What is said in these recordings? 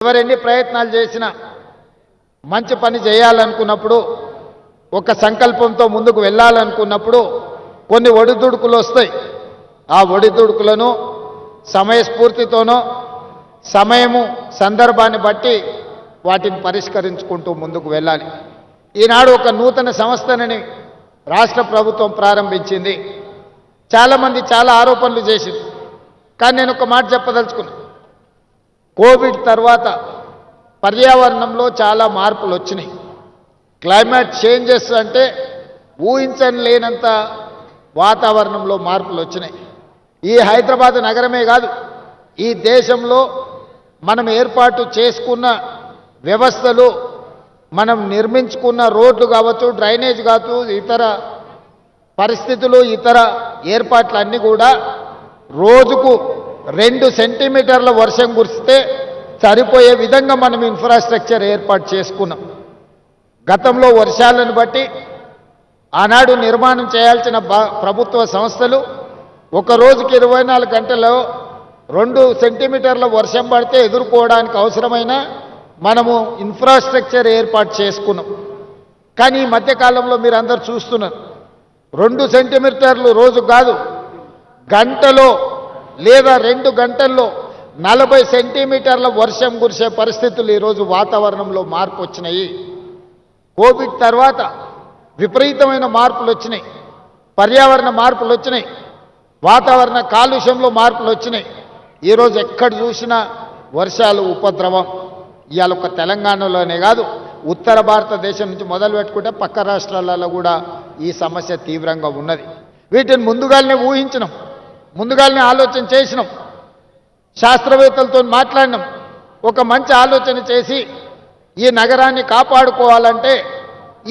ఎవరెన్ని ప్రయత్నాలు చేసినా మంచి పని చేయాలనుకున్నప్పుడు ఒక సంకల్పంతో ముందుకు వెళ్ళాలనుకున్నప్పుడు కొన్ని ఒడిదుడుకులు వస్తాయి. ఆ ఒడిదుడుకులను సమయస్ఫూర్తితోనో సమయము సందర్భాన్ని బట్టి వాటిని పరిష్కరించుకుంటూ ముందుకు వెళ్ళాలి. ఈనాడు ఒక నూతన సంస్థని రాష్ట్ర ప్రభుత్వం ప్రారంభించింది. చాలామంది చాలా ఆరోపణలు చేసింది. కానీ నేను ఒక మాట చెప్పదలుచుకున్నా. కోవిడ్ తర్వాత పర్యావరణంలో చాలా మార్పులు వచ్చినాయి. క్లైమేట్ చేంజెస్ అంటే ఊహించని లేనంత వాతావరణంలో మార్పులు వచ్చినాయి. ఈ హైదరాబాద్ నగరమే కాదు, ఈ దేశంలో మనం ఏర్పాటు చేసుకున్న వ్యవస్థలు, మనం నిర్మించుకున్న రోడ్లు కావచ్చు, డ్రైనేజ్ కావచ్చు, ఇతర పరిస్థితులు, ఇతర ఏర్పాట్లన్నీ కూడా రోజుకు 2 సెంటీమీటర్ల వర్షం కురిస్తే సరిపోయే విధంగా మనం ఇన్ఫ్రాస్ట్రక్చర్ ఏర్పాటు చేసుకున్నాం. గతంలో వర్షాలను బట్టి ఆనాడు నిర్మాణం చేయాల్సిన ప్రభుత్వ సంస్థలు ఒక రోజుకి 24 గంటల్లో 2 సెంటీమీటర్ల వర్షం పడితే ఎదుర్కోవడానికి అవసరమైన మనము ఇన్ఫ్రాస్ట్రక్చర్ ఏర్పాటు చేసుకున్నాం. కానీ ఈ మధ్యకాలంలో మీరు అందరు చూస్తున్నారు, 2 సెంటీమీటర్లు రోజు కాదు, గంటలో లేదా 2 గంటల్లో 40 సెంటీమీటర్ల వర్షం కురిసే పరిస్థితులు ఈరోజు వాతావరణంలో మార్పు వచ్చినాయి. కోవిడ్ తర్వాత విపరీతమైన మార్పులు వచ్చినాయి. పర్యావరణ మార్పులు వచ్చినాయి. వాతావరణ కాలుష్యంలో మార్పులు వచ్చినాయి. ఈరోజు ఎక్కడ చూసినా వర్షాలు ఉపద్రవం. ఇవాళ ఒక తెలంగాణలోనే కాదు, ఉత్తర భారతదేశం నుంచి మొదలు పెట్టుకుంటే పక్క రాష్ట్రాలలో కూడా ఈ సమస్య తీవ్రంగా ఉన్నది. వీటిని ముందుగానే ఊహించినాం, ముందుగానే ఆలోచన చేసినాం, శాస్త్రవేత్తలతో మాట్లాడినాం. ఒక మంచి ఆలోచన చేసి ఈ నగరాన్ని కాపాడుకోవాలంటే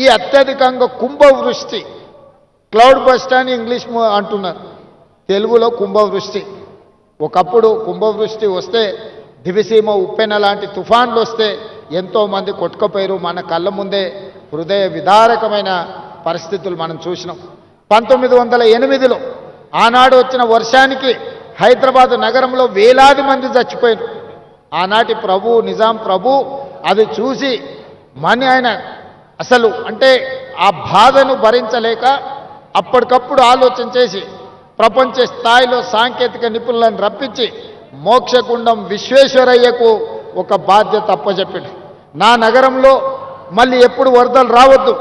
ఈ అత్యధికంగా కుంభవృష్టి, క్లౌడ్ బస్ట్ అని ఇంగ్లీష్ అంటున్నారు, తెలుగులో కుంభవృష్టి. ఒకప్పుడు కుంభవృష్టి వస్తే దివిసీమ ఉప్పెన లాంటి తుఫాన్లు వస్తే ఎంతోమంది కొట్టుకుపోయారు. మన కళ్ళ ముందే హృదయ విదారకమైన పరిస్థితులు మనం చూసినాం. 1908లో ఆనాడు వచ్చిన వర్షానికి హైదరాబాద్ నగరంలో వేలాది మంది చచ్చిపోయారు. ఆనాటి ప్రభు, నిజాం ప్రభు అది చూసి ఆయన అసలు అంటే ఆ బాధను భరించలేక అప్పటికప్పుడు ఆలోచన చేసి ప్రపంచ స్థాయిలో సాంకేతిక నిపుణులను రప్పించి మోక్షగుండం విశ్వేశ్వరయ్యకు ఒక బాధ్యత అప్పచెప్పాడు. నా నగరంలో మళ్ళీ ఎప్పుడు వరదలు రావద్దు,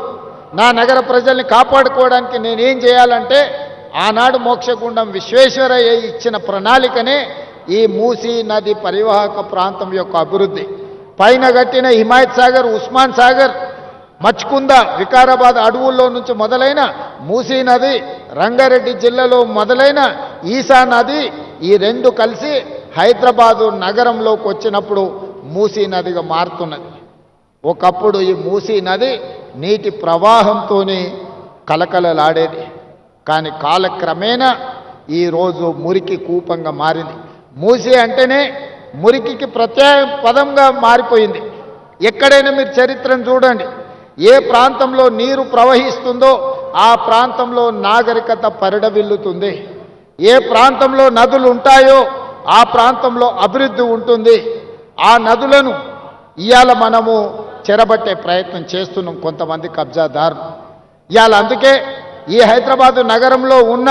నా నగర ప్రజల్ని కాపాడుకోవడానికి నేనేం చేయాలంటే ఆనాడు మోక్షగుండం విశ్వేశ్వరయ్య ఇచ్చిన ప్రణాళికనే ఈ మూసీ నది పరివాహక ప్రాంతం యొక్క అభివృద్ధి. పైన కట్టిన హిమాయత్ సాగర్, ఉస్మాన్ సాగర్, మచ్కుంద, వికారాబాద్ అడవుల్లో నుంచి మొదలైన మూసీ నది, రంగారెడ్డి జిల్లాలో మొదలైన ఈసా నది, ఈ 2 కలిసి హైదరాబాదు నగరంలోకి వచ్చినప్పుడు మూసీ నదిగా మారుతున్నది. ఒకప్పుడు ఈ మూసీ నది నీటి ప్రవాహంతో కలకలలాడేది. కానీ కాలక్రమేణా ఈరోజు మురికి కూపంగా మారింది. మూసీ అంటేనే మురికికి ప్రత్యయ పదంగా మారిపోయింది. ఎక్కడైనా మీరు చరిత్రను చూడండి, ఏ ప్రాంతంలో నీరు ప్రవహిస్తుందో ఆ ప్రాంతంలో నాగరికత పరిడవిల్లుతుంది. ఏ ప్రాంతంలో నదులు ఉంటాయో ఆ ప్రాంతంలో అభివృద్ధి ఉంటుంది. ఆ నదులను ఇవాళ మనము చెరబట్టే ప్రయత్నం చేస్తున్నాం కొంతమంది కబ్జాదారులు. ఇవాళ అందుకే ఈ హైదరాబాదు నగరంలో ఉన్న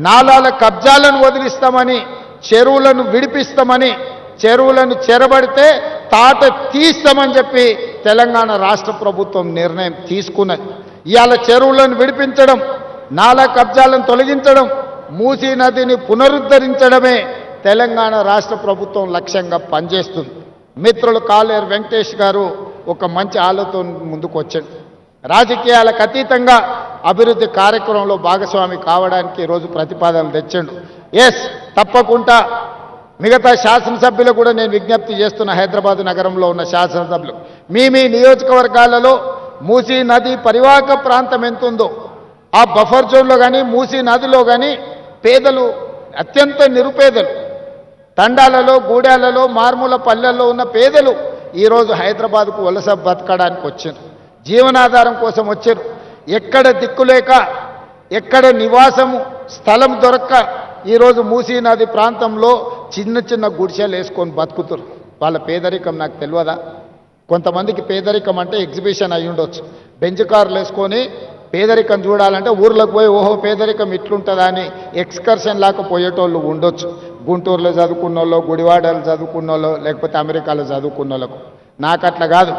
నాలాల కబ్జాలను వదిలిస్తామని, చెరువులను విడిపిస్తామని, చెరువులను చెరబడితే తాట తీస్తామని చెప్పి తెలంగాణ రాష్ట్ర ప్రభుత్వం నిర్ణయం తీసుకున్నది. ఇవాళ చెరువులను విడిపించడం, నాలా కబ్జాలను తొలగించడం, మూసీ నదిని పునరుద్ధరించడమే తెలంగాణ రాష్ట్ర ప్రభుత్వం లక్ష్యంగా పనిచేస్తుంది. మిత్రులు కాలేరు వెంకటేష్ గారు ఒక మంచి ఆలోచన ముందుకు వచ్చాడు. రాజకీయాలకు అతీతంగా అభివృద్ధి కార్యక్రమంలో భాగస్వామి కావడానికి ఈరోజు ప్రతిపాదనలు తెచ్చాడు. ఎస్, తప్పకుండా మిగతా శాసనసభ్యులు కూడా నేను విజ్ఞప్తి చేస్తున్న, హైదరాబాద్ నగరంలో ఉన్న శాసనసభ్యులు, మీ నియోజకవర్గాలలో మూసీ నది పరివాహక ప్రాంతం ఎంతుందో ఆ బఫర్ జోన్లో కానీ మూసీ నదిలో కానీ పేదలు, అత్యంత నిరుపేదలు, తండాలలో, గూడాలలో, మారుమూల పల్లెల్లో ఉన్న పేదలు ఈరోజు హైదరాబాద్కు వలస బతకడానికి వచ్చారు. జీవనాధారం కోసం వచ్చారు. ఎక్కడ దిక్కులేక, ఎక్కడ నివాసము స్థలం దొరక్క ఈరోజు మూసీ నది ప్రాంతంలో చిన్న చిన్న గుడిసెలు వేసుకొని బతుకుతారు. వాళ్ళ పేదరికం నాకు తెలియదా? కొంతమందికి పేదరికం అంటే ఎగ్జిబిషన్ అయి ఉండొచ్చు. బెంచ్ కార్లు వేసుకొని పేదరికం చూడాలంటే ఊర్లోకి పోయి ఓహో పేదరికం ఇట్లుంటుందా అని ఎక్స్కర్షన్ లాగా పోయేటోళ్ళు ఉండొచ్చు. గుంటూరులో చదువుకున్న వాళ్ళు, గుడివాడలో చదువుకున్న వాళ్ళు, లేకపోతే అమెరికాలో చదువుకున్న వాళ్ళకు. నాకు అట్లా కాదు.